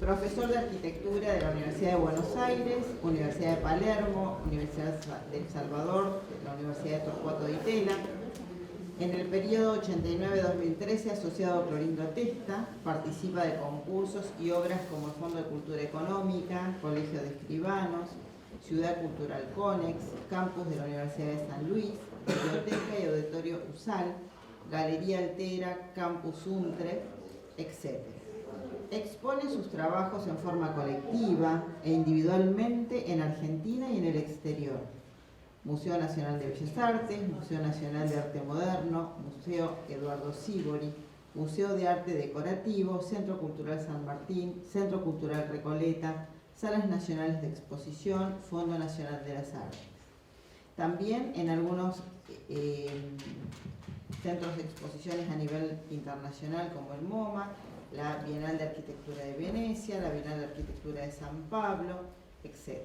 Profesor de Arquitectura de la Universidad de Buenos Aires, Universidad de Palermo, Universidad de El Salvador, la Universidad de Torcuato Di Tella. En el periodo 89-2013, asociado a Clorindo Testa, participa de concursos y obras como el Fondo de Cultura Económica, Colegio de Escribanos, Ciudad Cultural Conex, Campus de la Universidad de San Luis, Biblioteca y Auditorio USAL, Galería Altera, Campus Untre, etc. Expone sus trabajos en forma colectiva e individualmente en Argentina y en el exterior. Museo Nacional de Bellas Artes, Museo Nacional de Arte Moderno, Museo Eduardo Sívori, Museo de Arte Decorativo, Centro Cultural San Martín, Centro Cultural Recoleta, Salas Nacionales de Exposición, Fondo Nacional de las Artes. También en algunos centros de exposiciones a nivel internacional como el MoMA, la Bienal de Arquitectura de Venecia, la Bienal de Arquitectura de San Pablo, etc.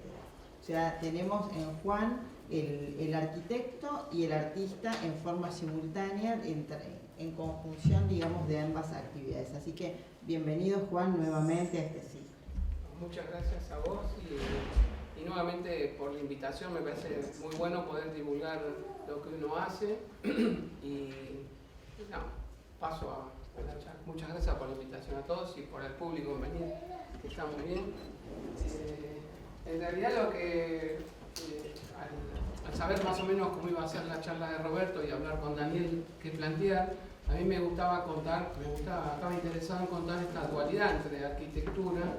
O sea, tenemos en Juan el arquitecto y el artista en forma simultánea, en conjunción, digamos, de ambas actividades. Así que bienvenido, Juan, nuevamente a este ciclo. Muchas gracias a vos y nuevamente por la invitación. Me parece muy bueno poder divulgar lo que uno hace y no, paso a la charla. Muchas gracias por la invitación a todos y por el público en venir, que está muy bien. En realidad lo que al saber más o menos cómo iba a ser la charla de Roberto y hablar con Daniel que plantear, a mí me gustaba contar, estaba interesado en contar esta dualidad entre arquitectura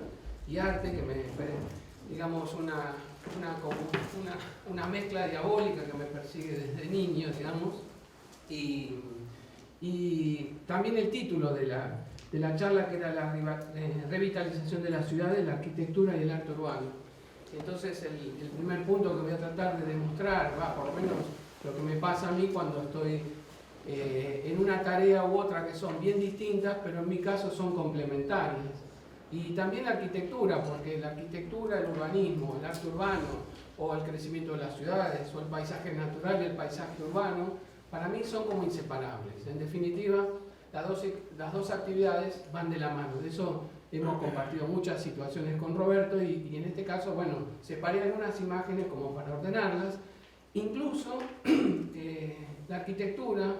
y arte, que digamos una mezcla diabólica que me persigue desde niño, digamos, y también el título de la charla, que era la revitalización de las ciudades, la arquitectura y el arte urbano. Entonces el primer punto que voy a tratar de demostrar, por lo menos lo que me pasa a mí cuando estoy en una tarea u otra que son bien distintas, pero en mi caso son complementarias. Y también la arquitectura, porque la arquitectura, el urbanismo, el arte urbano, o el crecimiento de las ciudades, o el paisaje natural y el paisaje urbano, para mí son como inseparables. En definitiva, las dos actividades van de la mano. De eso hemos compartido muchas situaciones con Roberto y en este caso, bueno, separé algunas imágenes como para ordenarlas. Incluso la arquitectura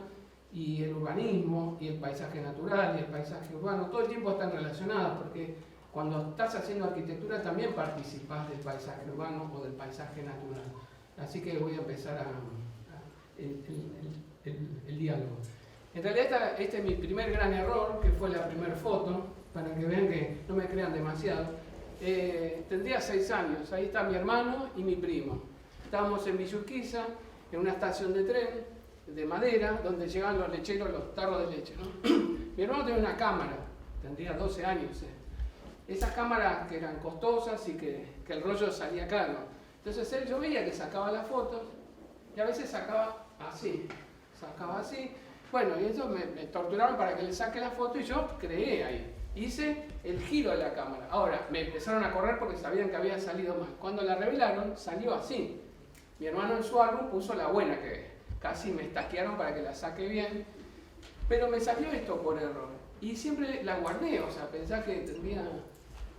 y el urbanismo y el paisaje natural y el paisaje urbano todo el tiempo están relacionados, porque cuando estás haciendo arquitectura también participas del paisaje urbano o del paisaje natural. Así que voy a empezar el diálogo. En realidad este es mi primer gran error, que fue la primera foto, para que vean que no me crean demasiado. Tendría 6 años, ahí está mi hermano y mi primo. Estábamos en Villa Urquiza, en una estación de tren de madera, donde llegaban los lecheros, los tarros de leche, ¿no? Mi hermano tenía una cámara, tendría 12 años. Esas cámaras que eran costosas y que el rollo salía caro. Entonces yo veía que sacaba las fotos y a veces sacaba así. Bueno, y eso me torturaron para que le saque la foto y yo creé ahí. Hice el giro de la cámara. Ahora, me empezaron a correr porque sabían que había salido mal. Cuando la revelaron, salió así. Mi hermano en su álbum puso la buena, que casi me estaquearon para que la saque bien. Pero me salió esto por error. Y siempre la guardé, o sea, pensá que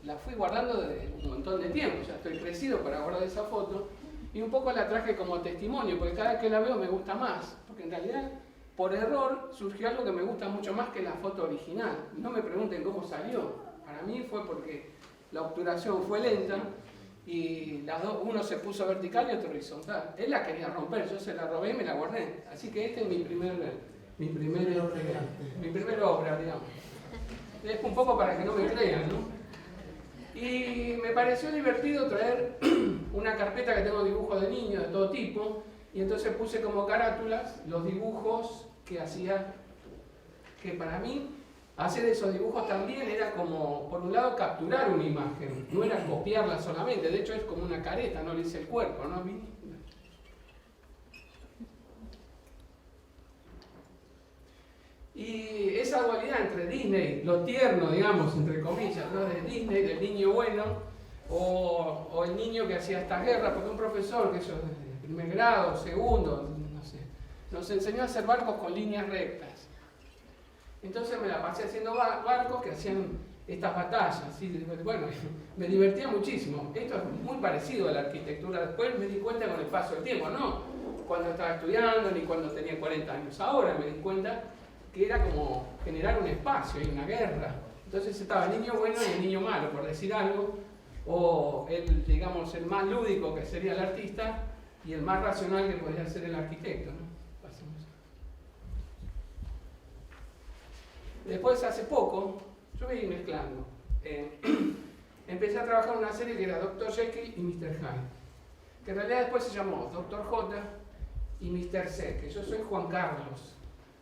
la fui guardando de un montón de tiempo. Ya estoy crecido para guardar esa foto. Y un poco la traje como testimonio, porque cada vez que la veo me gusta más. Porque en realidad, por error, surgió algo que me gusta mucho más que la foto original. No me pregunten cómo salió. Para mí fue porque la obturación fue lenta y uno se puso vertical y otro horizontal. Él la quería romper, yo se la robé y me la guardé. Así que este es mi primer obra, digamos. Es un poco para que no me crean, ¿no? Y me pareció divertido traer una carpeta que tengo dibujos de niños de todo tipo, y entonces puse como carátulas los dibujos que hacía, que para mí hacer esos dibujos también era como, por un lado, capturar una imagen, no era copiarla solamente, de hecho es como una careta, no le hice el cuerpo, ¿no? Y esa dualidad entre Disney, lo tierno, digamos, entre comillas, ¿no? De Disney, del niño bueno, o el niño que hacía estas guerras, porque un profesor, que eso de primer grado, segundo, no sé, nos enseñó a hacer barcos con líneas rectas. Entonces me la pasé haciendo barcos que hacían estas batallas. ¿Sí? Bueno, me divertía muchísimo. Esto es muy parecido a la arquitectura. Después me di cuenta con el paso del tiempo, no cuando estaba estudiando ni cuando tenía 40 años. Ahora me di cuenta que era como generar un espacio y una guerra. Entonces estaba el niño bueno y el niño malo, por decir algo, o el, digamos, el más lúdico que sería el artista y el más racional que podría ser el arquitecto, ¿no? Después, hace poco, yo me iba mezclando. Empecé a trabajar en una serie que era Dr. Jekyll y Mr. Hyde, que en realidad después se llamó Dr. J y Mr. C, que yo soy Juan Carlos,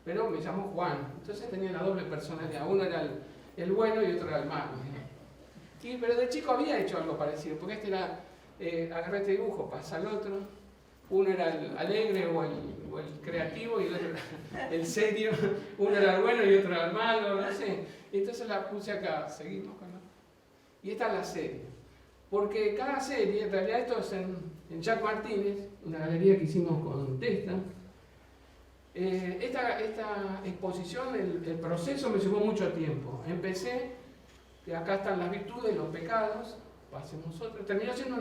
pero me llamó Juan. Entonces tenía la doble personalidad, uno era el bueno y otro era el malo. Sí, pero de chico había hecho algo parecido, porque este era, agarré este dibujo, pasa al otro. Uno era el alegre o el creativo y el otro era el serio. Uno era el bueno y otro era el malo, no sé. Entonces la puse acá, seguimos con la... Y esta es la serie. Porque cada serie, en realidad esto es en Jack Martínez, una galería que hicimos con Testa. Esta exposición, el proceso me llevó mucho tiempo. Empecé, y acá están las virtudes, los pecados, pasemos otro. Terminó siendo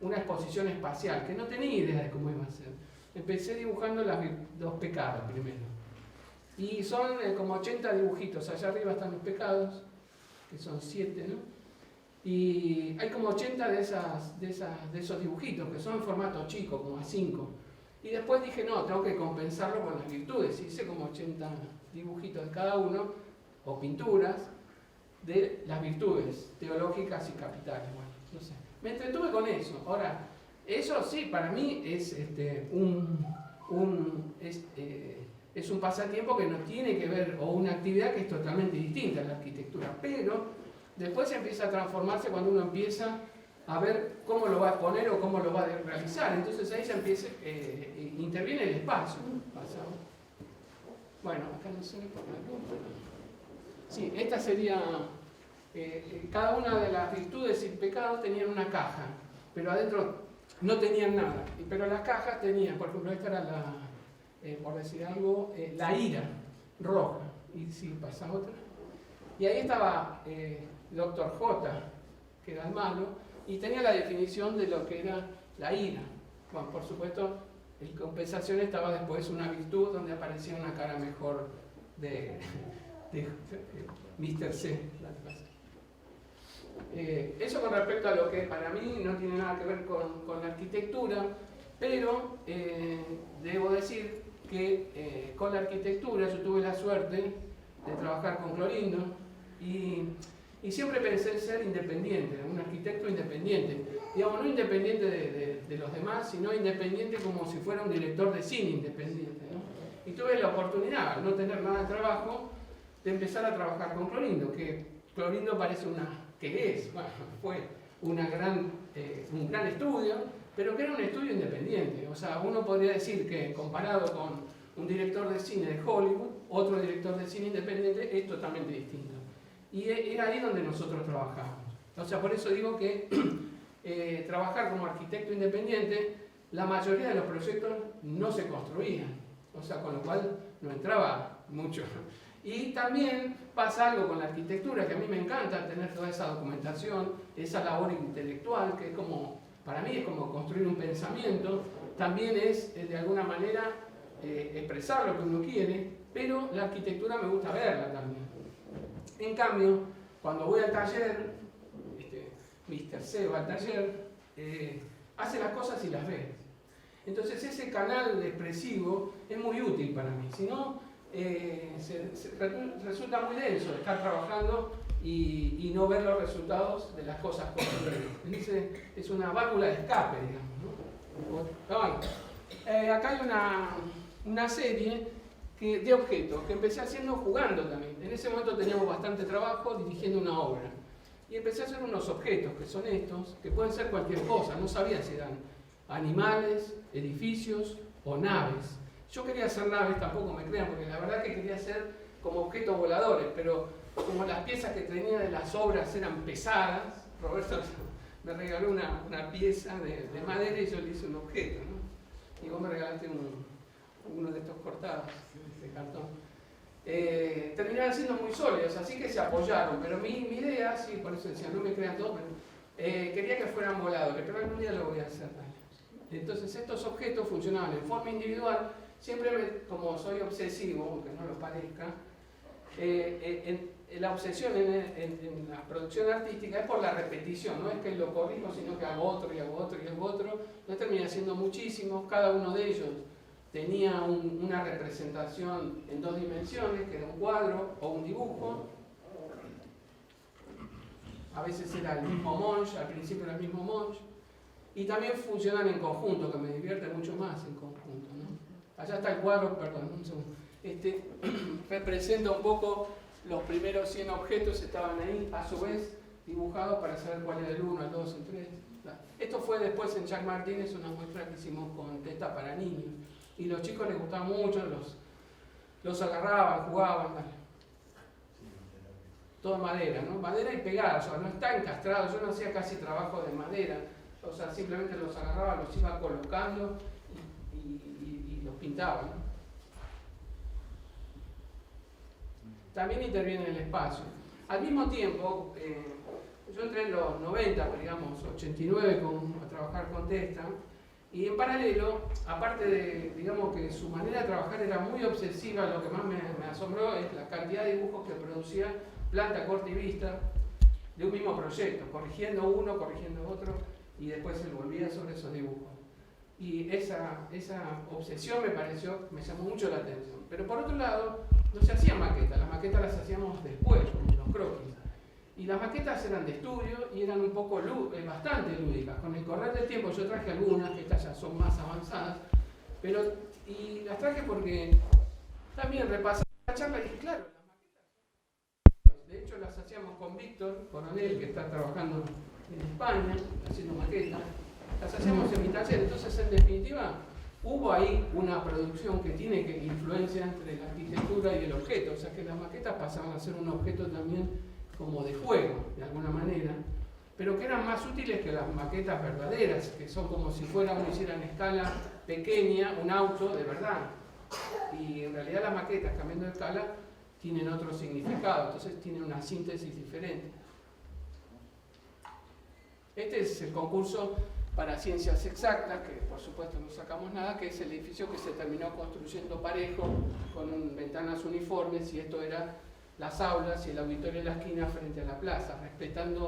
una exposición espacial, que no tenía idea de cómo iba a ser. Empecé dibujando los pecados primero. Y son como 80 dibujitos. Allá arriba están los pecados, que son 7, ¿no? Y hay como 80 de esos dibujitos, que son en formato chico, como A5. Y después dije, no, tengo que compensarlo con las virtudes. Hice como 80 dibujitos de cada uno, o pinturas, de las virtudes teológicas y capitales. Bueno, no sé. Me entretuve con eso. Ahora, eso sí, para mí es un pasatiempo que no tiene que ver, o una actividad que es totalmente distinta a la arquitectura, pero después empieza a transformarse cuando uno empieza a ver cómo lo va a poner o cómo lo va a realizar. Entonces ahí se empieza, interviene el espacio. Bueno, acá no sé. Sí, esta sería... cada una de las virtudes y pecados tenían una caja, pero adentro no tenían nada. Pero las cajas tenían, por ejemplo, esta era la, por decir algo, la ira roja. Y si pasa otra. Y ahí estaba Dr. J, que era el malo, y tenía la definición de lo que era la ira. Bueno, por supuesto, en compensación estaba después una virtud donde aparecía una cara mejor de Mr. C. Eso con respecto a lo que para mí no tiene nada que ver con la arquitectura, pero debo decir que con la arquitectura yo tuve la suerte de trabajar con Clorindo y siempre pensé en ser independiente, un arquitecto independiente. Digamos, no independiente de los demás, sino independiente como si fuera un director de cine independiente, ¿no? Y tuve la oportunidad, al no tener nada de trabajo, de empezar a trabajar con Clorindo, que Clorindo parece bueno, fue un gran estudio, pero que era un estudio independiente. O sea, uno podría decir que comparado con un director de cine de Hollywood, otro director de cine independiente es totalmente distinto. Y era ahí donde nosotros trabajamos. O sea, por eso digo que trabajar como arquitecto independiente, la mayoría de los proyectos no se construían. O sea, con lo cual no entraba mucho. Y también pasa algo con la arquitectura, que a mí me encanta tener toda esa documentación, esa labor intelectual, que es como, para mí es como construir un pensamiento, también es de alguna manera expresar lo que uno quiere, pero la arquitectura me gusta verla también. En cambio, cuando voy al taller, Mr. C va al taller, hace las cosas y las ve. Entonces ese canal expresivo es muy útil para mí, si no, resulta muy denso estar trabajando y no ver los resultados de las cosas construidas. Es una válvula de escape, digamos, ¿no? Acá hay una serie de objetos que empecé haciendo jugando también. En ese momento teníamos bastante trabajo dirigiendo una obra. Y empecé a hacer unos objetos que son estos, que pueden ser cualquier cosa. No sabía si eran animales, edificios o naves. Yo quería hacer naves, tampoco me crean, porque la verdad que quería hacer como objetos voladores, pero como las piezas que tenía de las obras eran pesadas, Roberto me regaló una pieza de madera y yo le hice un objeto, ¿no? Y vos me regalaste uno de estos cortados de cartón. terminaban siendo muy sólidos, así que se apoyaron. Pero mi idea, sí, por eso decía, no me crean todos, pero quería que fueran voladores, pero algún día lo voy a hacer también. Entonces estos objetos funcionaban en forma individual, siempre como soy obsesivo, aunque no lo parezca, la obsesión en la producción artística es por la repetición, no es que lo corrijo, sino que hago otro y hago otro y hago otro. Entonces termina siendo muchísimos, cada uno de ellos tenía una representación en 2 dimensiones, que era un cuadro o un dibujo. A veces era el mismo Monge, al principio era el mismo Monge. Y también funcionan en conjunto, que me divierte mucho más en conjunto, ¿no? Allá está el cuadro, perdón, un segundo. Representa un poco los primeros 100 objetos, estaban ahí, a su vez dibujados para saber cuál era el 1, el 2, el 3. Esto fue después en Jacques Martínez, una muestra que hicimos con testa para niños. Y los chicos les gustaba mucho, los agarraban, jugaban. Todo madera, ¿no? Madera y pegada, o sea, no está encastrado. Yo no hacía casi trabajo de madera, o sea, simplemente los agarraba, los iba colocando y los pintaba, ¿no? También interviene en el espacio. Al mismo tiempo, yo entré en los 90, digamos, 89 a trabajar con Testa, y en paralelo, aparte de, digamos que su manera de trabajar era muy obsesiva, lo que más me asombró es la cantidad de dibujos que producía planta, corte y vista de un mismo proyecto, corrigiendo uno, corrigiendo otro, y después se volvía sobre esos dibujos. Y esa obsesión me llamó mucho la atención. Pero por otro lado, no se hacían maquetas, las maquetas las hacíamos después, como los croquis. Y las maquetas eran de estudio y eran un poco bastante lúdicas. Con el correr del tiempo yo traje algunas, que estas ya son más avanzadas, y las traje porque también repasaba la charla y dije, claro, las maquetas, de hecho las hacíamos con Víctor Coronel, que está trabajando en España, haciendo maquetas, las hacíamos en mi taller. Entonces, en definitiva, hubo ahí una producción que tiene influencia entre la arquitectura y el objeto, o sea que las maquetas pasaban a ser un objeto también como de juego, de alguna manera, pero que eran más útiles que las maquetas verdaderas, que son como si fuera uno hiciera en escala pequeña un auto de verdad. Y en realidad las maquetas, cambiando de escala, tienen otro significado, entonces tienen una síntesis diferente. Este es el concurso para ciencias exactas, que por supuesto no sacamos nada, que es el edificio que se terminó construyendo parejo, con ventanas uniformes, y esto era las aulas y el auditorio de la esquina frente a la plaza,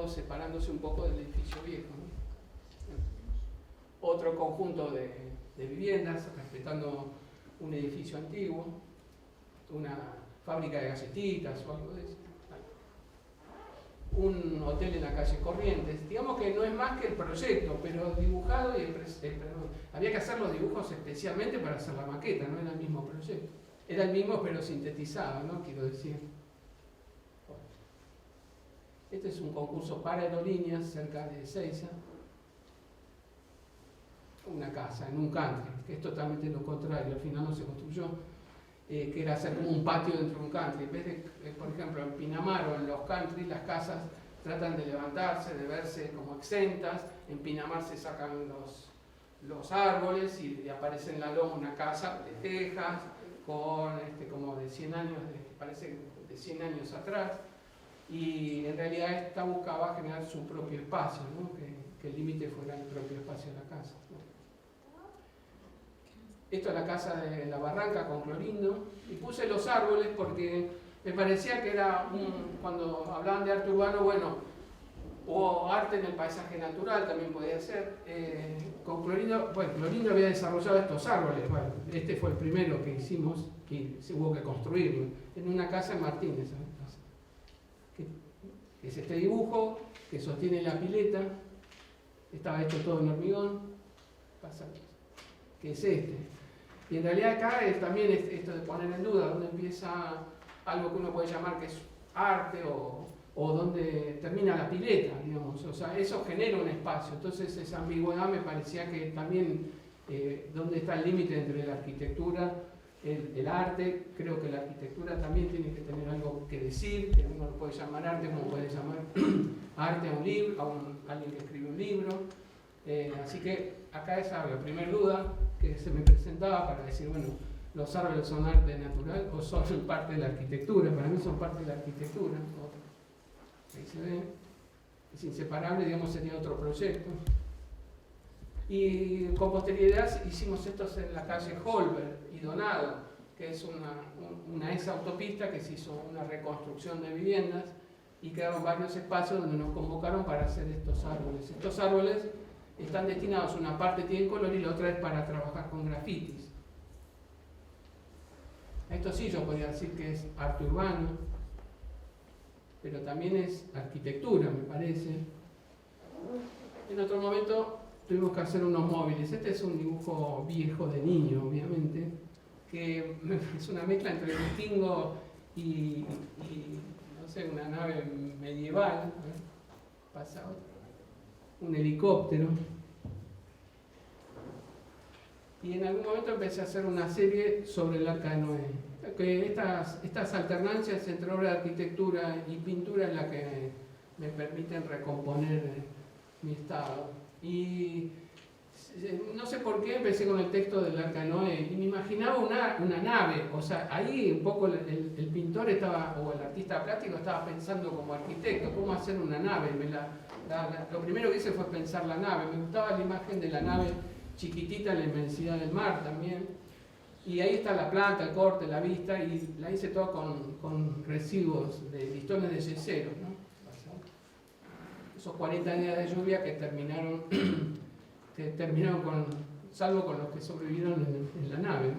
separándose un poco del edificio viejo, ¿no? Otro conjunto de viviendas, respetando un edificio antiguo, una fábrica de galletitas o algo de eso. Un hotel en la calle Corrientes. Digamos que no es más que el proyecto, pero dibujado había que hacer los dibujos especialmente para hacer la maqueta, no era el mismo proyecto. Era el mismo pero sintetizado, ¿no? Quiero decir. Este es un concurso para aerolíneas cerca de Ezeiza. Una casa, en un country, que es totalmente lo contrario, al final no se construyó, que era hacer como un patio dentro de un country. En vez de, por ejemplo, en Pinamar o en los country, las casas tratan de levantarse, de verse como exentas. En Pinamar se sacan los árboles y aparece en la loma una casa de tejas con como de 100 años, parece de 100 años atrás. Y en realidad esta buscaba generar su propio espacio, ¿no? Que el límite fuera el propio espacio de la casa, ¿no? Esto es la casa de la Barranca con Clorindo, y puse los árboles porque me parecía que era cuando hablaban de arte urbano, bueno, o arte en el paisaje natural también podía ser. Con Clorindo, bueno, Clorindo había desarrollado estos árboles, bueno, este fue el primero que hicimos, que se hubo que construirlo, en una casa en Martínez, ¿sabes? Que es este dibujo que sostiene la pileta, estaba hecho todo en hormigón, que es este. Y en realidad acá también es esto de poner en duda dónde empieza algo que uno puede llamar que es arte o dónde termina la pileta, digamos. O sea, eso genera un espacio. Entonces esa ambigüedad me parecía que también dónde está el límite entre la arquitectura, el arte. Creo que la arquitectura también tiene que tener algo que decir, que uno lo puede llamar arte como puede llamar arte a un libro, a alguien que escribe un libro. Así que acá esa la primera duda que se me presentaba para decir, bueno, los árboles son arte natural o son parte de la arquitectura. Para mí son parte de la arquitectura. Ahí se ve. Es inseparable, digamos, sería otro proyecto. Y con posterioridad hicimos estos en la calle Holberg y Donado, que es una ex autopista que se hizo una reconstrucción de viviendas y quedaron varios espacios donde nos convocaron para hacer estos árboles. Estos árboles están destinados, una parte tiene color y la otra es para trabajar con grafitis. Esto sí yo podría decir que es arte urbano, pero también es arquitectura, me parece. En otro momento tuvimos que hacer unos móviles. Este es un dibujo viejo de niño, obviamente, que es una mezcla entre el Vikingo y no sé, una nave medieval. Pasa un helicóptero. Y en algún momento empecé a hacer una serie sobre el Arca de Noé. Que estas alternancias entre obra de arquitectura y pintura es la que me permiten recomponer mi estado. Y no sé por qué empecé con el texto del Arca de Noé y me imaginaba una nave. O sea, ahí un poco el pintor estaba, o el artista plástico estaba pensando como arquitecto, cómo hacer una nave. Lo primero que hice fue pensar la nave. Me gustaba la imagen de la nave chiquitita en la inmensidad del mar también. Y ahí está la planta, el corte, la vista, y la hice toda con residuos de listones de yesero, ¿no? Esos 40 días de lluvia que terminaron con, salvo con los que sobrevivieron en la nave, ¿no?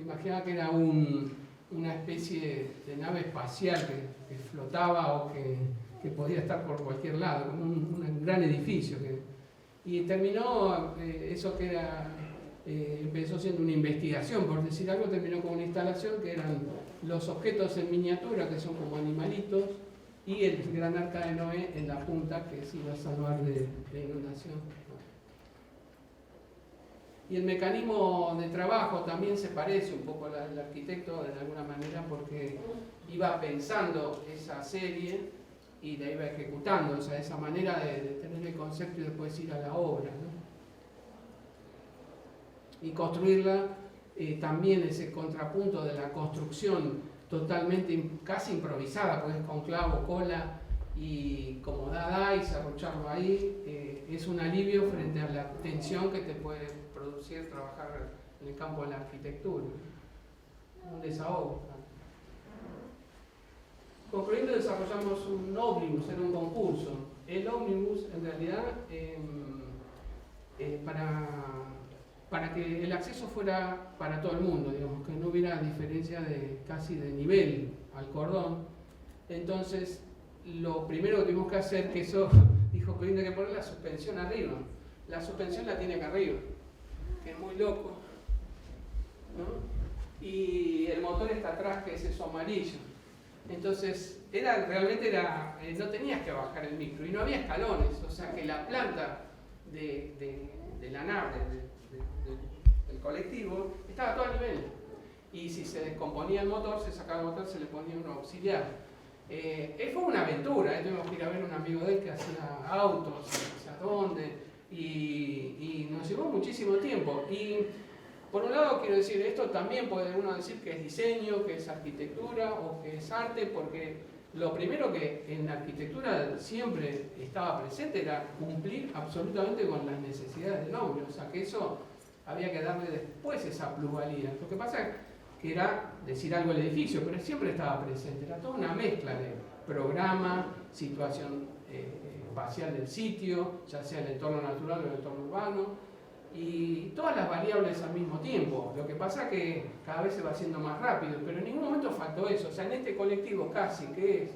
Imaginaba que era una especie de nave espacial que flotaba o que podía estar por cualquier lado, como un gran edificio. Y terminó eso que era... empezó siendo una investigación, por decir algo, terminó con una instalación que eran los objetos en miniatura, que son como animalitos, y el gran Arca de Noé en la punta, que se iba a salvar de inundación. Y el mecanismo de trabajo también se parece un poco al arquitecto de alguna manera, porque iba pensando esa serie y la iba ejecutando, o sea, esa manera de tener el concepto y después ir a la obra, ¿no? Y construirla también ese contrapunto de la construcción totalmente casi improvisada, pues con clavo, cola y como da y serrucharlo ahí, es un alivio frente a la tensión que te puede producir trabajar en el campo de la arquitectura, un desahogo. Concluyendo, desarrollamos un ómnibus, era un concurso. El ómnibus en realidad para que el acceso fuera para todo el mundo, digamos, que no hubiera diferencia casi de nivel al cordón. Entonces, lo primero que tuvimos que hacer, que eso dijo que tiene que poner la suspensión arriba. La suspensión la tiene acá arriba, que es muy loco, ¿no? Y el motor está atrás, que es eso amarillo. Entonces, realmente no tenías que bajar el micro y no había escalones, o sea que la planta de la nave, del colectivo, estaba todo a nivel. Y si se descomponía el motor, se sacaba el motor, se le ponía uno auxiliar. Fue una aventura, tuvimos que ir a ver a un amigo de él que hacía autos, no sé a dónde, y nos llevó muchísimo tiempo. Y por un lado quiero decir, esto también puede uno decir que es diseño, que es arquitectura o que es arte, porque lo primero que en la arquitectura siempre estaba presente era cumplir absolutamente con las necesidades del hombre, o sea que eso había que darle después esa plusvalía. Lo que pasa es que era decir algo al edificio, pero siempre estaba presente, era toda una mezcla de programa, situación espacial del sitio, ya sea el entorno natural o el entorno urbano, y todas las variables al mismo tiempo. Lo que pasa es que cada vez se va haciendo más rápido, pero en ningún momento faltó eso. O sea, en este colectivo casi, que es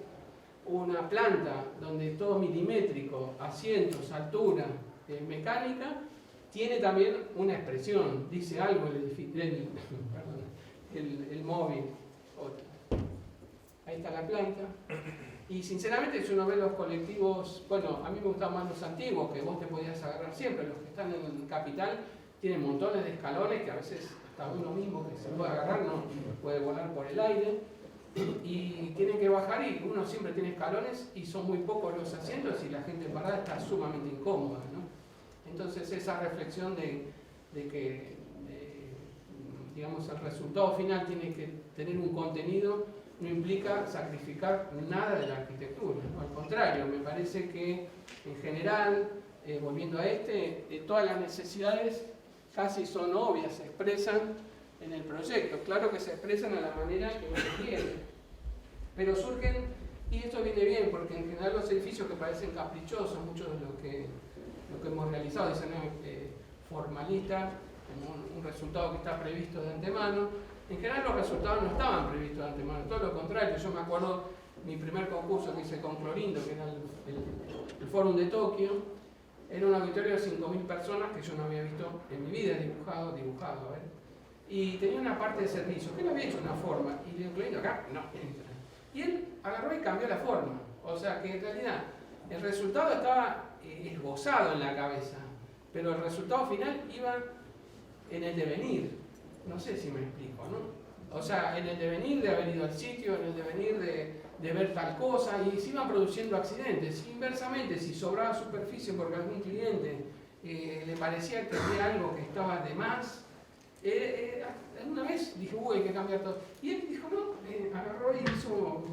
una planta donde todo milimétrico, asientos, altura, mecánica, tiene también una expresión, dice algo el móvil. Ahí está la planta. Y sinceramente, si uno ve los colectivos, bueno, a mí me gustan más los antiguos, que vos te podías agarrar siempre. Los que están en Capital tienen montones de escalones que a veces hasta uno mismo que se puede agarrar no puede volar por el aire. Y tienen que bajar y uno siempre tiene escalones y son muy pocos los asientos y la gente parada está sumamente incómoda, ¿no? Entonces esa reflexión de que digamos, el resultado final tiene que tener un contenido, no implica sacrificar nada de la arquitectura, ¿no? Al contrario, me parece que en general, volviendo a todas las necesidades casi son obvias, se expresan en el proyecto. Claro que se expresan a la manera que uno quiere, pero surgen, y esto viene bien, porque en general los edificios que parecen caprichosos, muchos de lo que hemos realizado, dicen formalista, como un resultado que está previsto de antemano. En general los resultados no estaban previstos de antemano, todo lo contrario. Yo me acuerdo mi primer concurso que hice con Clorindo, que era el Fórum de Tokio, era un auditorio de 5.000 personas que yo no había visto en mi vida dibujado, a ver. Y tenía una parte de servicio, que él había hecho una forma, y le digo, Clorindo, acá no entra. Y él agarró y cambió la forma, o sea que en realidad el resultado estaba esbozado en la cabeza, pero el resultado final iba en el devenir. No sé si me explico, ¿no? O sea, en el devenir de haber ido al sitio, en el devenir de ver tal cosa, y se iban produciendo accidentes. Inversamente, si sobraba superficie porque algún cliente le parecía que había algo que estaba de más, una vez dije, hay que cambiar todo. Y él dijo, no, agarró y hizo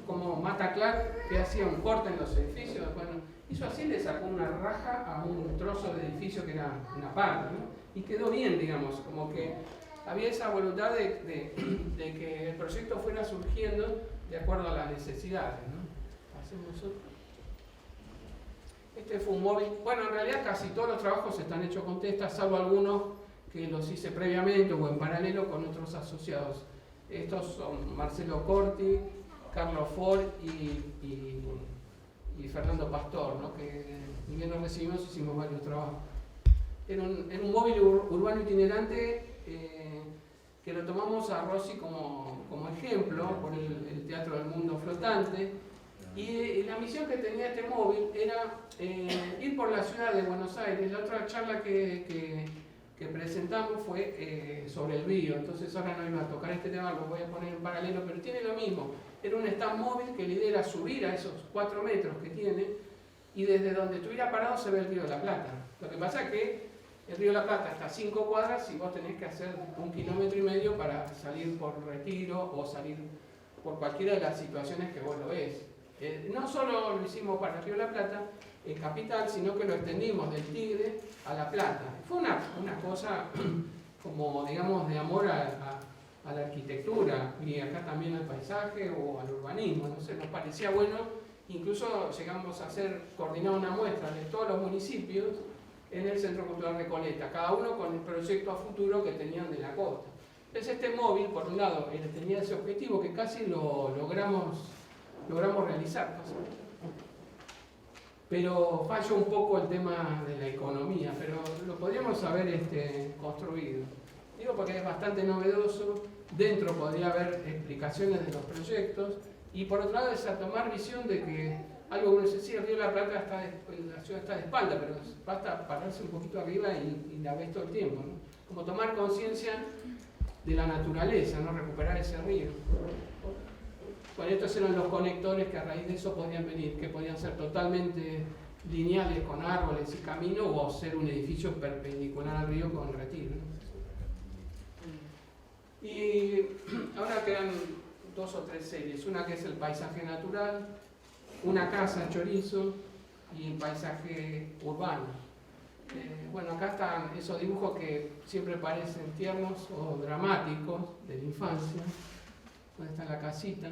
como Mata Clark, que hacía un corte en los edificios. Bueno, hizo así, le sacó una raja a un trozo de edificio que era una parte, ¿no? Y quedó bien, digamos, como que había esa voluntad de que el proyecto fuera surgiendo de acuerdo a las necesidades, ¿no? Hacemos otro. Este fue un móvil. Bueno, en realidad casi todos los trabajos están hechos con Testa, salvo algunos que los hice previamente o en paralelo con otros asociados. Estos son Marcelo Corti, Carlos Ford y Fernando Pastor, ¿no? Que ni bien nos recibimos, hicimos varios trabajos. Era un móvil urbano itinerante que lo tomamos a Rossi como ejemplo por el Teatro del Mundo Flotante. Y la misión que tenía este móvil era ir por la ciudad de Buenos Aires. La otra charla que presentamos fue sobre el río, entonces ahora no iba a tocar este tema, lo voy a poner en paralelo, pero tiene lo mismo. Era un stand móvil que la idea era subir a esos 4 metros que tiene y desde donde estuviera parado se ve el Río de la Plata. Lo que pasa es que el Río de la Plata está a 5 cuadras y vos tenés que hacer 1,5 kilómetros para salir por Retiro o salir por cualquiera de las situaciones que vos lo ves. No solo lo hicimos para el Río de la Plata, en Capital, sino que lo extendimos del Tigre a La Plata. Fue una cosa como, digamos, de amor a la arquitectura y acá también al paisaje o al urbanismo. No sé, nos parecía bueno, incluso llegamos a coordinar una muestra de todos los municipios en el Centro Cultural Recoleta, cada uno con el proyecto a futuro que tenían de la costa. Entonces este móvil, por un lado, tenía ese objetivo que casi lo logramos realizar. Pero falló un poco el tema de la economía, pero lo podríamos haber construido. Digo porque es bastante novedoso, dentro podría haber explicaciones de los proyectos, y por otro lado es a tomar visión de que algo que uno dice, sí, el Río de la Plata la ciudad está de espalda, pero basta pararse un poquito arriba y la ves todo el tiempo, ¿no? Como tomar conciencia de la naturaleza, ¿no? Recuperar ese río. Bueno, estos eran los conectores que a raíz de eso podían venir, que podían ser totalmente lineales con árboles y caminos o ser un edificio perpendicular al río con retiro, ¿no? Y ahora quedan 2 o 3 series, una que es el paisaje natural, una casa chorizo y el paisaje urbano. Bueno, acá están esos dibujos que siempre parecen tiernos o dramáticos de la infancia. Donde está la casita.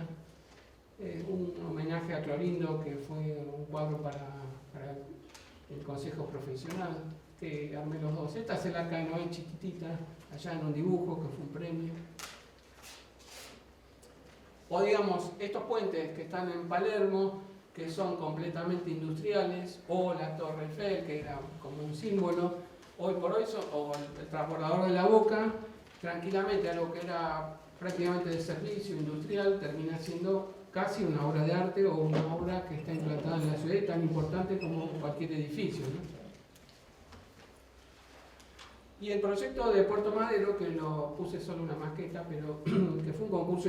Un homenaje a Clorindo, que fue un cuadro para el Consejo Profesional, que armé los dos. Esta es el Arca de Noé chiquitita, allá en un dibujo, que fue un premio. O digamos, estos puentes que están en Palermo, que son completamente industriales, o la Torre Eiffel, que era como un símbolo, hoy por hoy o el transbordador de la Boca, tranquilamente algo que era prácticamente de servicio industrial, termina siendo casi una obra de arte o una obra que está implantada en la ciudad, tan importante como cualquier edificio, ¿no? Y el proyecto de Puerto Madero, que lo puse solo una maqueta, pero que fue un concurso,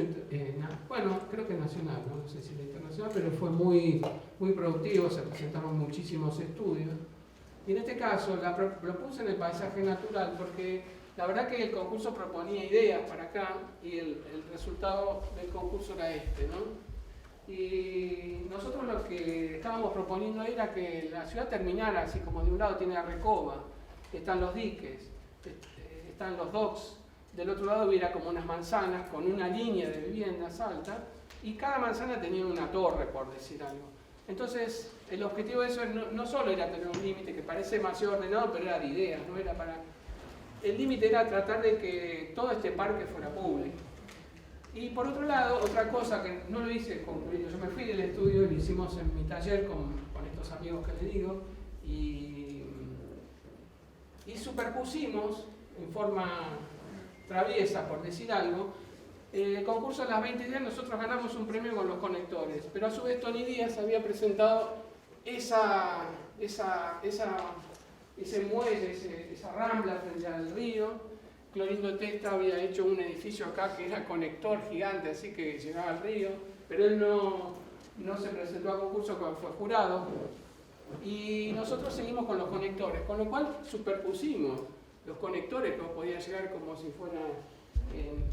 bueno, creo que nacional, no sé si era internacional, pero fue muy productivo, se presentaron muchísimos estudios. Y en este caso lo puse en el paisaje natural porque La verdad que el concurso proponía ideas para acá y el resultado del concurso era este, ¿no? Y nosotros lo que estábamos proponiendo era que la ciudad terminara así, como de un lado tiene la Recoba, están los diques, están los docks, del otro lado hubiera como unas manzanas con una línea de viviendas alta y cada manzana tenía una torre, por decir algo. Entonces, el objetivo de eso no solo era tener un límite que parece demasiado ordenado, pero era de ideas, no era para... El límite era tratar de que todo este parque fuera público. Y por otro lado, otra cosa que no lo hice concluido, yo me fui del estudio y lo hicimos en mi taller con estos amigos que les digo, y superpusimos en forma traviesa, por decir algo, el concurso de las 20 ideas. Nosotros ganamos un premio con los conectores, pero a su vez Tony Díaz había presentado ese muelle, esa rambla frente al río. Clorindo Testa había hecho un edificio acá que era conector gigante, así que llegaba al río, pero él no se presentó a concurso, fue jurado. Y nosotros seguimos con los conectores, con lo cual superpusimos los conectores que podían llegar como si fuera en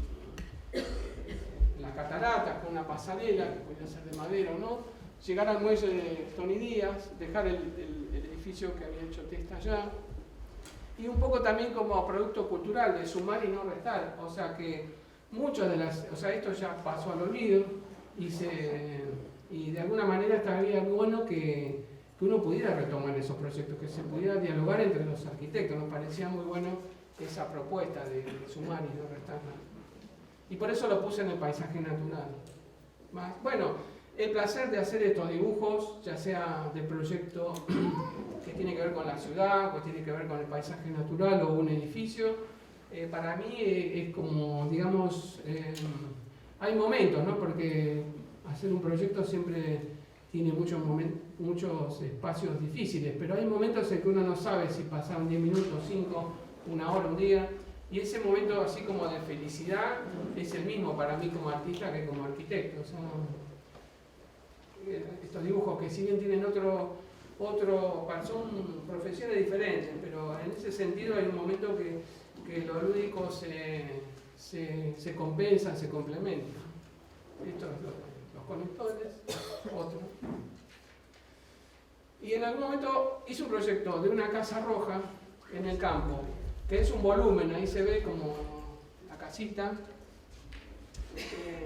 las cataratas, con una pasarela, que podía ser de madera o no, llegar al muelle de Tony Díaz, dejar el edificio que había hecho Testa allá, y un poco también como producto cultural, de sumar y no restar. O sea que muchas de las... O sea, esto ya pasó al olvido y de alguna manera estaría bueno que uno pudiera retomar esos proyectos, que se pudiera dialogar entre los arquitectos. Nos parecía muy bueno esa propuesta de sumar y no restar nada. Y por eso lo puse en el paisaje natural. Bueno, el placer de hacer estos dibujos, ya sea de proyecto que tiene que ver con la ciudad, o tiene que ver con el paisaje natural o un edificio, para mí es como, digamos, hay momentos, ¿no? Porque hacer un proyecto siempre tiene muchos espacios difíciles, pero hay momentos en que uno no sabe si pasaron 10 minutos, 5, una hora, un día, y ese momento así como de felicidad es el mismo para mí como artista que como arquitecto. O sea, estos dibujos que si bien tienen son profesiones diferentes, pero en ese sentido hay un momento que lo lúdico se compensa, se complementa. Estos los conectores, otro. Y en algún momento hice un proyecto de una casa roja en el campo, que es un volumen, ahí se ve como la casita,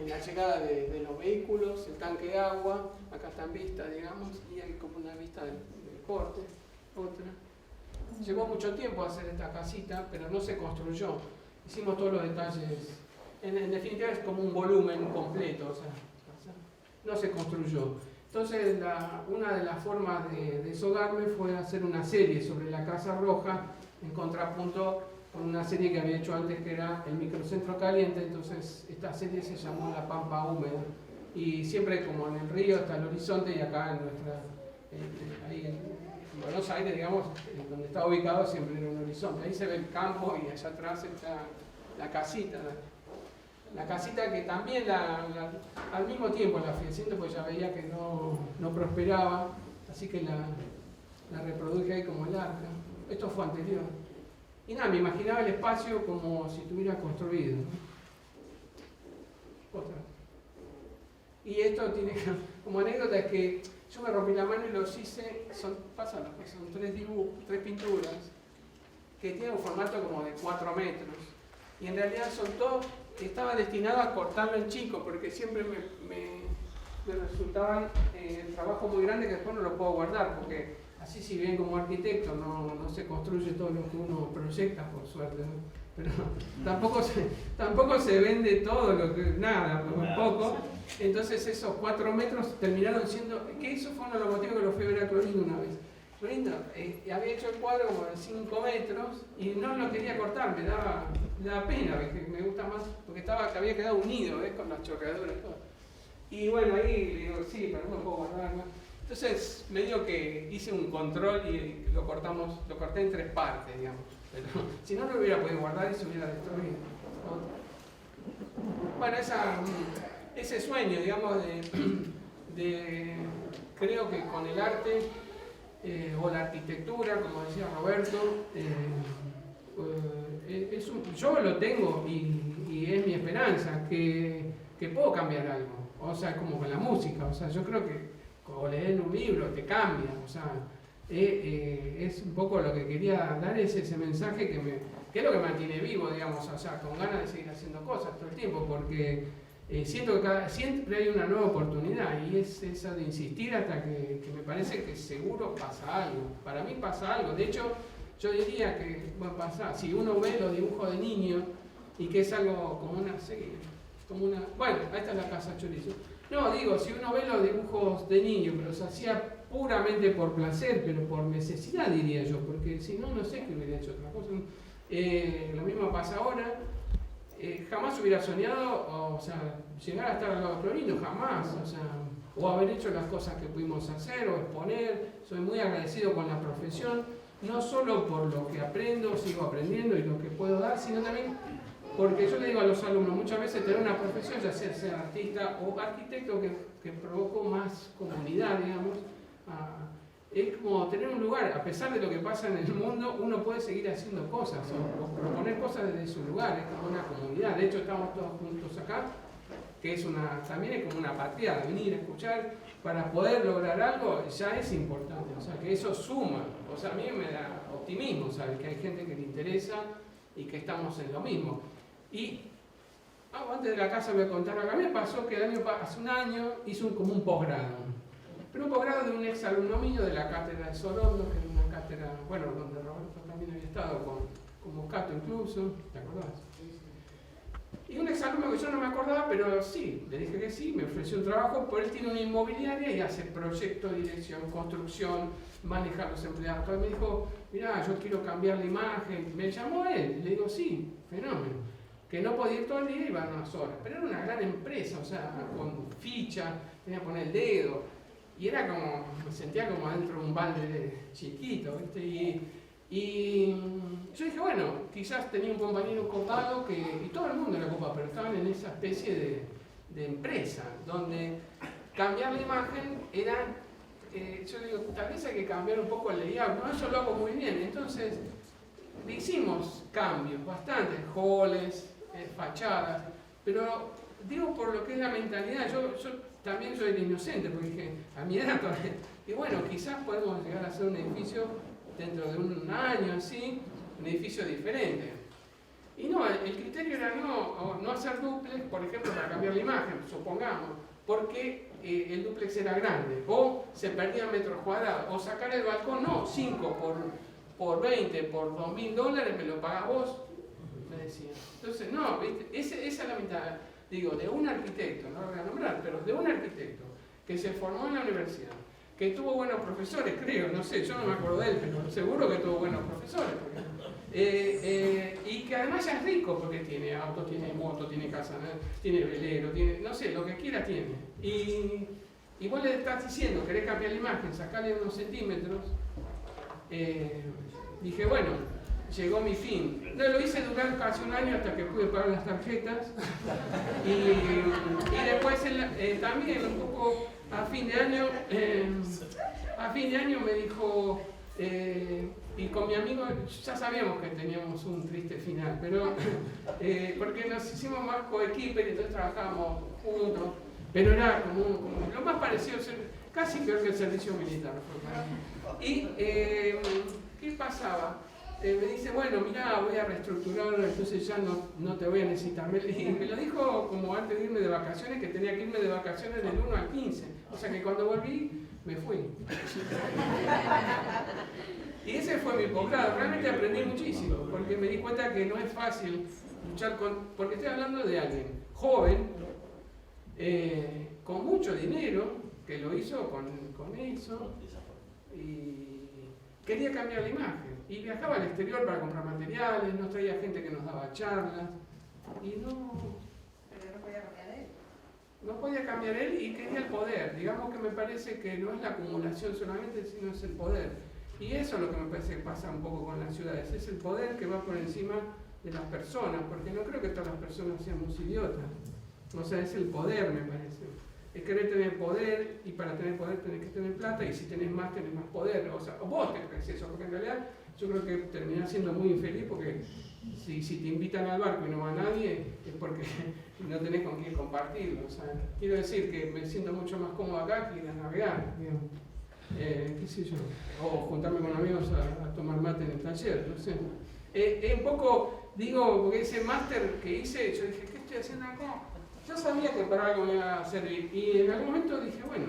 la llegada de los vehículos, el tanque de agua, acá está en vista, digamos, y hay como una vista del corte, otra. Llevó mucho tiempo hacer esta casita, pero no se construyó. Hicimos todos los detalles. En definitiva es como un volumen completo, o sea, no se construyó. Entonces una de las formas de deshogarme fue hacer una serie sobre la Casa Roja, en contrapunto con una serie que había hecho antes que era el Microcentro Caliente. Entonces esta serie se llamó La Pampa Húmeda, y siempre como en el río está el horizonte, y acá en ahí en Buenos Aires, digamos, donde estaba ubicado siempre era un horizonte. Ahí se ve el campo y allá atrás está la casita. La casita que también al mismo tiempo la fui haciendo, porque ya veía que no prosperaba, así que la reproduje ahí como el arca. Esto fue anterior. Y nada, me imaginaba el espacio como si estuviera construido, ¿no? Otra. Y esto tiene como anécdota, es que yo me rompí la mano y los hice, son 3 pinturas que tienen un formato como de 4 metros. Y en realidad estaba destinado a cortarlo en chico, porque siempre me resultaban el trabajo muy grande que después no lo puedo guardar, porque así, si bien como arquitecto no se construye todo lo que uno proyecta, por suerte, ¿no? Pero tampoco se vende todo lo que, nada, muy poco. Entonces esos 4 metros terminaron siendo, que eso fue uno de los motivos que lo fui a ver a Clorindo una vez. Clorindo había hecho el cuadro como de 5 metros y no lo quería cortar, me daba pena, que me gusta más, porque había quedado unido, ¿ves? Con las chorreaduras y todo. Y bueno, ahí le digo, sí, pero no puedo guardarlo. Entonces medio que hice un control y lo corté en 3 partes, digamos. Pero si no lo hubiera podido guardar y se hubiera destruido, ¿no? Bueno, ese sueño, digamos, creo que con el arte o la arquitectura, como decía Roberto, yo lo tengo y es mi esperanza, que puedo cambiar algo. O sea, como con la música, o sea, yo creo que o leer un libro te cambia, o sea, es un poco lo que quería dar, es ese mensaje que es lo que me mantiene vivo, digamos, o sea, con ganas de seguir haciendo cosas todo el tiempo, porque siento que siempre hay una nueva oportunidad y es esa de insistir hasta que me parece que seguro pasa algo. Para mí pasa algo, de hecho, yo diría que va a pasar, si uno ve los dibujos de niños y que es algo como una serie, bueno, ahí está la casa chorizo. No, digo, si uno ve los dibujos de niño, pero se hacía puramente por placer, pero por necesidad diría yo, porque si no, no sé qué hubiera hecho otra cosa. Lo mismo pasa ahora. Jamás hubiera soñado, o sea, llegar a estar al lado de Florino, jamás, o sea, o haber hecho las cosas que pudimos hacer, o exponer. Soy muy agradecido con la profesión, no solo por lo que aprendo, sigo aprendiendo y lo que puedo dar, sino también porque yo le digo a los alumnos, muchas veces tener una profesión, ya sea ser artista o arquitecto, que provocó más comunidad, digamos, es como tener un lugar, a pesar de lo que pasa en el mundo, uno puede seguir haciendo cosas, o proponer cosas desde su lugar, es como una comunidad. De hecho, estamos todos juntos acá, que también es como una patria, venir a escuchar, para poder lograr algo, ya es importante, o sea, que eso suma, o sea, a mí me da optimismo, ¿sabes? Que hay gente que le interesa y que estamos en lo mismo. Y antes de la casa voy a contar algo. A mí me pasó que hace un año hice como un posgrado, pero un posgrado de un ex alumno mío de la cátedra de Sorondo, que era una cátedra, bueno, donde Roberto también había estado, como Cato incluso, ¿te acordás? Y un ex alumno que yo no me acordaba, pero sí, le dije que sí, me ofreció un trabajo, porque él tiene una inmobiliaria y hace proyecto, dirección, construcción, maneja a los empleados. Entonces me dijo, mirá, yo quiero cambiar la imagen. Me llamó a él, le digo, sí, fenómeno. Que no podía ir todo el día, iba unas horas, pero era una gran empresa, o sea, con ficha, tenía que poner el dedo, y era como, me sentía como dentro de un balde chiquito, ¿viste? Y yo dije, bueno, quizás tenía un compañero copado, y todo el mundo era copado, pero estaban en esa especie de empresa, donde cambiar la imagen era, yo digo, tal vez hay que cambiar un poco el layout, no, eso lo hago muy bien, entonces le hicimos cambios, bastantes, halls, fachadas, pero digo por lo que es la mentalidad, yo también soy el inocente, porque dije, a mi edad todavía, y bueno, quizás podemos llegar a hacer un edificio dentro de un año así, un edificio diferente. Y no, el criterio era no hacer dúplex, por ejemplo, para cambiar la imagen, supongamos, porque el dúplex era grande, o se perdían metros cuadrados, o sacar el balcón, no, 5 por 20, por $2.000, me lo pagás vos, me decía. Entonces, no, ¿viste? Esa es la mitad, digo, de un arquitecto, no lo voy a nombrar, pero de un arquitecto que se formó en la universidad, que tuvo buenos profesores, creo, no sé, yo no me acuerdo de él, pero seguro que tuvo buenos profesores, y que además ya es rico, porque tiene auto, tiene moto, tiene casa, tiene velero, tiene, no sé, lo que quiera tiene. Y vos le estás diciendo, querés cambiar la imagen, sacarle unos centímetros, dije, bueno, llegó mi fin. Lo hice durar casi un año hasta que pude pagar las tarjetas. Y después también un poco a fin de año me dijo, y con mi amigo ya sabíamos que teníamos un triste final, pero porque nos hicimos más coequiper y entonces trabajábamos juntos, pero era como lo más parecido, casi peor que el servicio militar. Y ¿qué pasaba? Me dice, bueno, mira, voy a reestructurar, entonces ya no te voy a necesitar. Y me lo dijo como antes de irme de vacaciones, que tenía que irme de vacaciones del 1 al 15. O sea que cuando volví, me fui. Y ese fue mi posgrado. Realmente aprendí muchísimo, porque me di cuenta que no es fácil luchar porque estoy hablando de alguien joven, con mucho dinero, que lo hizo con eso, y quería cambiar la imagen. Y viajaba al exterior para comprar materiales, nos traía gente que nos daba charlas, y no... Pero no podía cambiar él. No podía cambiar él y quería el poder. Digamos que me parece que no es la acumulación solamente, sino es el poder. Y eso es lo que me parece que pasa un poco con las ciudades. Es el poder que va por encima de las personas, porque no creo que todas las personas seamos idiotas. O sea, es el poder, me parece. es querer tener poder, y para tener poder tenés que tener plata, y si tenés más poder, o sea, o vos te crees eso, porque en realidad yo creo que terminás siendo muy infeliz, porque si te invitan al barco y no va nadie, es porque no tenés con quién compartirlo. O sea, quiero decir que me siento mucho más cómodo acá que ir a navegar, digamos. Qué sé yo, o juntarme con amigos a tomar mate en el taller, no sé. Un poco, digo, porque ese máster que hice, yo dije, ¿qué estoy haciendo acá? Yo sabía que para algo me iba a servir, y en algún momento dije, bueno,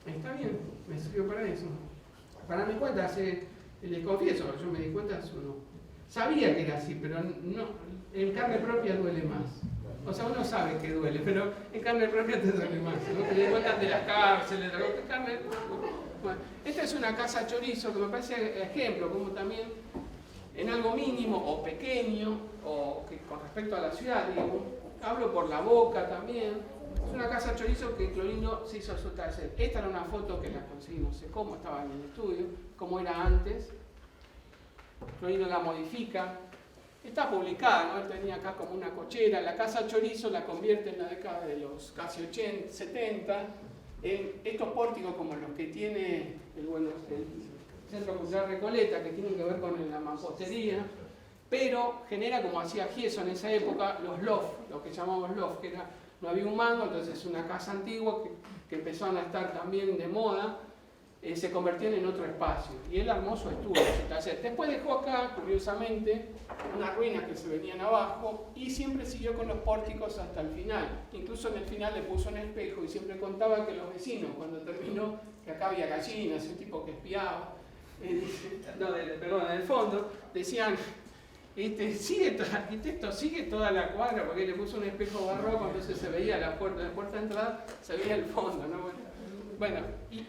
está bien, me sirvió para eso. Para mi cuenta, les confieso, yo me di cuenta, eso no. Sabía que era así, pero no, en carne propia duele más. O sea, uno sabe que duele, pero en carne propia te duele más, ¿no? Te das cuenta de las cárceles, de la carne. Bueno, esta es una casa chorizo que me parece ejemplo, como también en algo mínimo o pequeño, o que con respecto a la ciudad, digo, hablo por la boca también. Es una casa chorizo que Clorino se hizo su taller. Esta era una foto que la conseguí, no sé cómo, estaba en el estudio, cómo era antes. Clorino la modifica. Está publicada, ¿no? Él tenía acá como una cochera. La casa chorizo la convierte en la década de los casi 80, 70. Estos pórticos como los que tiene el Centro Cultural Recoleta, que tienen que ver con la mampostería, pero genera, como hacía Gieso en esa época, los loft, lo que llamamos loft, que no había un mango, entonces una casa antigua que empezaron a estar también de moda, se convertían en otro espacio. Y él armó su estudio, su taller. Después dejó acá, curiosamente, unas ruinas que se venían abajo, y siempre siguió con los pórticos hasta el final. Incluso en el final le puso un espejo y siempre contaba que los vecinos, cuando terminó, que acá había gallinas, un tipo que espiaba, perdón, en el fondo, decían, arquitecto, sigue toda la cuadra, porque le puso un espejo barroco, entonces se veía la puerta de entrada, se veía el fondo, ¿no? Bueno, y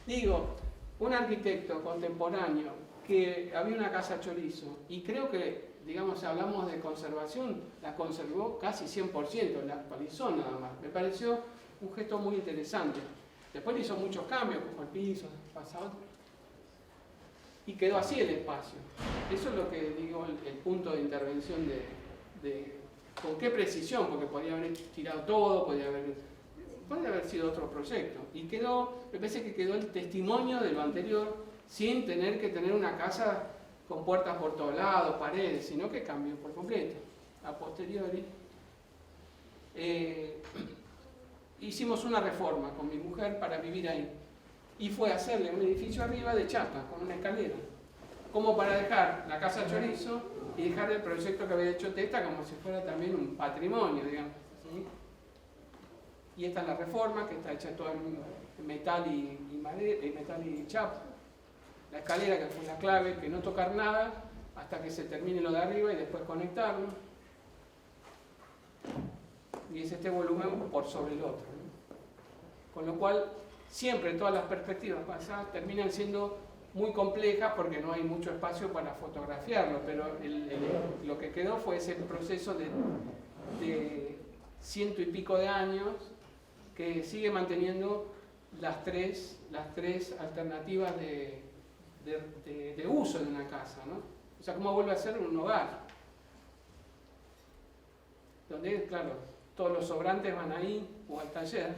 digo, un arquitecto contemporáneo que había una casa chorizo, y creo que, digamos, si hablamos de conservación, la conservó casi 100%, la actualizó nada más. Me pareció un gesto muy interesante. Después le hizo muchos cambios, como el piso, pasado, y quedó así el espacio. Eso es lo que digo, el punto de intervención de con qué precisión, porque podía haber tirado todo, podía haber sido otro proyecto. Y quedó, me parece que quedó el testimonio de lo anterior, sin tener que tener una casa con puertas por todos lados, paredes, sino que cambió por completo. A posteriori, hicimos una reforma con mi mujer para vivir ahí. Y fue hacerle un edificio arriba de chapa, con una escalera, como para dejar la casa chorizo y dejar el proyecto que había hecho Testa como si fuera también un patrimonio, digamos, ¿sí? Y esta es la reforma, que está hecha toda en metal y madera, metal y chapa. La escalera, que fue la clave, que no tocar nada hasta que se termine lo de arriba y después conectarlo. Y es este volumen por sobre el otro, ¿no? Con lo cual, siempre todas las perspectivas pasadas terminan siendo muy complejas porque no hay mucho espacio para fotografiarlo, pero lo que quedó fue ese proceso de 100 y pico de años que sigue manteniendo las tres alternativas de uso de una casa, ¿no? O sea, cómo vuelve a ser un hogar, donde, claro, todos los sobrantes van ahí o al taller.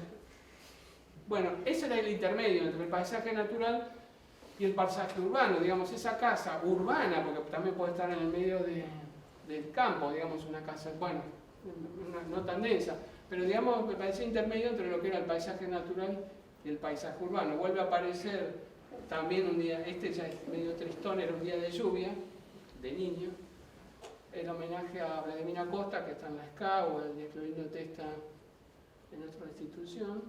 Bueno, ese era el intermedio entre el paisaje natural y el paisaje urbano, digamos, esa casa urbana, porque también puede estar en el medio del campo, digamos, una casa, bueno, no tan densa, pero digamos, me parece intermedio entre lo que era el paisaje natural y el paisaje urbano. Vuelve a aparecer también un día, este ya es medio tristón, era un día de lluvia, de niño, el homenaje a Vladimir Acosta, que está en la SCA, o el de Clorino Testa en nuestra institución.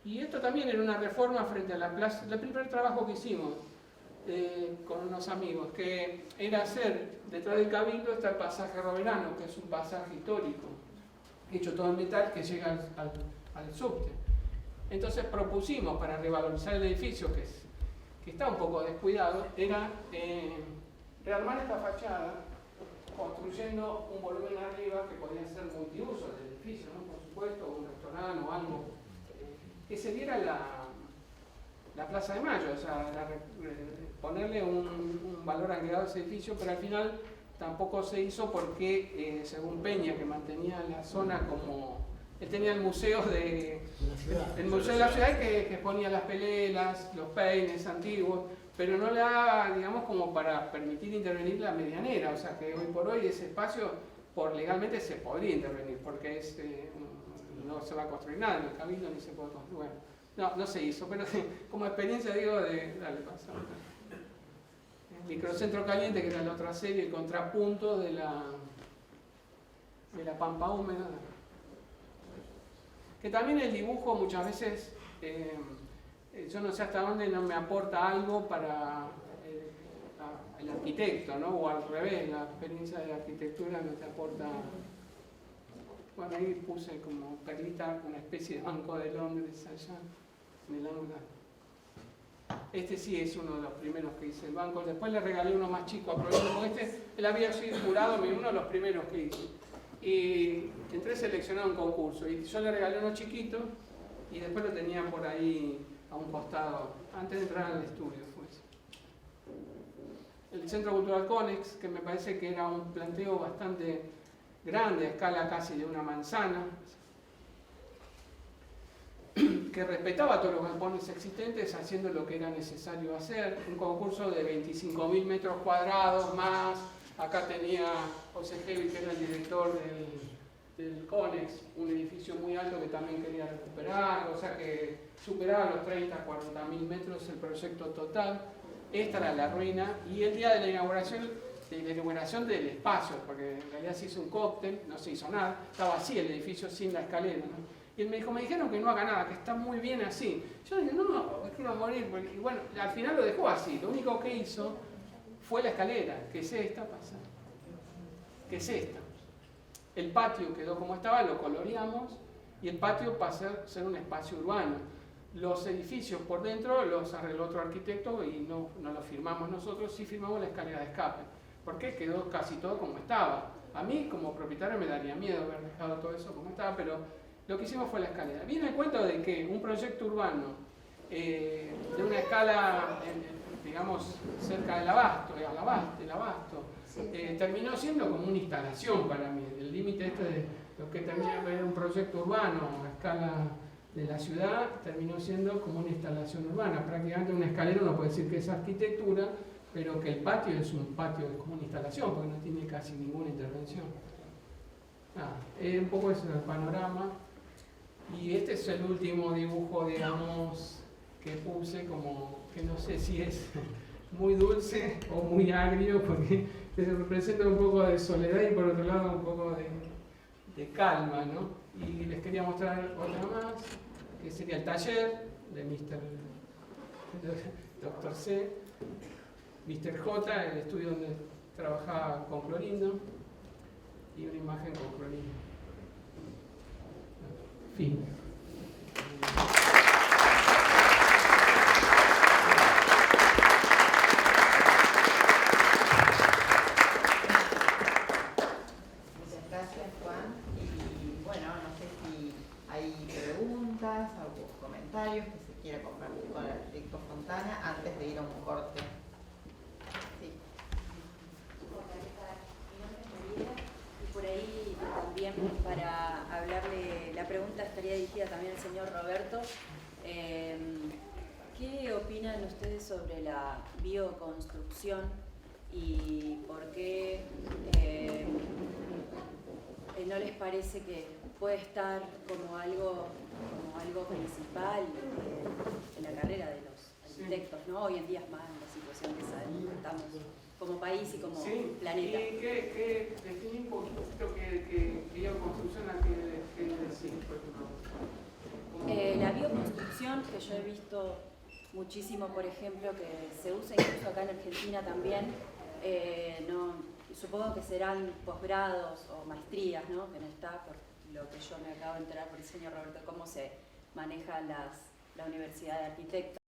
Y esto también era una reforma frente a la plaza, el primer trabajo que hicimos con unos amigos, que era hacer, detrás del Cabildo está el pasaje Roverano, que es un pasaje histórico, hecho todo en metal, que llega al subte. Entonces propusimos, para revalorizar el edificio, que está un poco descuidado, era rearmar esta fachada, construyendo un volumen arriba que podía ser multiuso del edificio, ¿no? Por supuesto, un restaurante o algo, que se diera la Plaza de Mayo, o sea, ponerle un valor agregado a ese edificio, pero al final tampoco se hizo porque, según Peña, que mantenía la zona como Él tenía el museo de La la ciudad que ponía las pelelas, los peines antiguos, pero no le da, digamos, como para permitir intervenir la medianera. O sea que hoy por hoy ese espacio, legalmente se podría intervenir, porque no se va a construir nada en el cabildo ni se puede construir. Bueno, no se hizo, pero como experiencia digo dale, pasa. El microcentro caliente, que era la otra serie, el contrapunto de la pampa húmeda. Que también el dibujo muchas veces, yo no sé hasta dónde no me aporta algo para el arquitecto, ¿no? O al revés, la experiencia de la arquitectura no te aporta. Bueno, ahí puse como perlita una especie de Banco de Londres allá en el ángulo. Este sí es uno de los primeros que hice el banco. Después le regalé uno más chico a Provincia, porque él había sido jurado, uno de los primeros que hice. Y entré seleccionado en un concurso y yo le regalé uno chiquito y después lo tenía por ahí a un costado, antes de entrar al estudio. Pues. El Centro Cultural Conex, que me parece que era un planteo bastante grande, a escala casi de una manzana, que respetaba todos los galpones existentes haciendo lo que era necesario hacer, un concurso de 25.000 metros cuadrados más. Acá tenía José Hevi, que era el director del Conex, un edificio muy alto que también quería recuperar, o sea que superaba los 30, 40.000 metros el proyecto total. Esta era la ruina, y el día de la inauguración del espacio, porque en realidad se hizo un cóctel, no se hizo nada, estaba así el edificio sin la escalera, ¿no? Y él me dijo, me dijeron que no haga nada, que está muy bien así. Yo dije, no, es que iba a morir, porque, y bueno, al final lo dejó así, lo único que hizo fue la escalera, que es esta, pasa, que es esta. El patio quedó como estaba, lo coloreamos, y el patio pasó a ser un espacio urbano. Los edificios por dentro los arregló otro arquitecto y no lo firmamos nosotros, sí firmamos la escalera de escape, porque quedó casi todo como estaba. A mí como propietario me daría miedo haber dejado todo eso como estaba, pero lo que hicimos fue la escalera. Viene el cuento de que un proyecto urbano de una escala, digamos, cerca del Abasto, terminó siendo como una instalación para mí. El límite de lo que terminó era un proyecto urbano a escala de la ciudad, terminó siendo como una instalación urbana. Prácticamente una escalera uno puede decir que es arquitectura, pero que el patio es un patio, es como una instalación, porque no tiene casi ninguna intervención. Un poco ese es el panorama. Y este es el último dibujo, digamos, que puse, como que no sé si es muy dulce o muy agrio, porque representa un poco de soledad y por otro lado un poco de calma, ¿no? Y les quería mostrar otra más, que sería el taller de Dr. C, Mr. J, el estudio donde trabajaba con Clorindo, y una imagen con Clorindo. Fin. Muchas gracias, Juan. Y bueno, no sé si hay preguntas o comentarios que se quiera compartir con el arquitecto Fontana antes de ir a un corte. Sí. Y por ahí también para hablarle, la pregunta estaría dirigida también al señor Roberto. ¿Qué opinan ustedes sobre la bioconstrucción y por qué no les parece que puede estar como algo principal en la carrera de los arquitectos, ¿no? Hoy en día es más en la situación que estamos como país y como planeta. ¿Y qué definí un poquito que bioconstrucción a qué decir, por ejemplo? La bioconstrucción, que yo he visto muchísimo, por ejemplo, que se usa incluso acá en Argentina también, supongo que serán posgrados o maestrías, ¿no? Que no está, por lo que yo me acabo de enterar por el señor Roberto, cómo se maneja la Universidad de Arquitectos.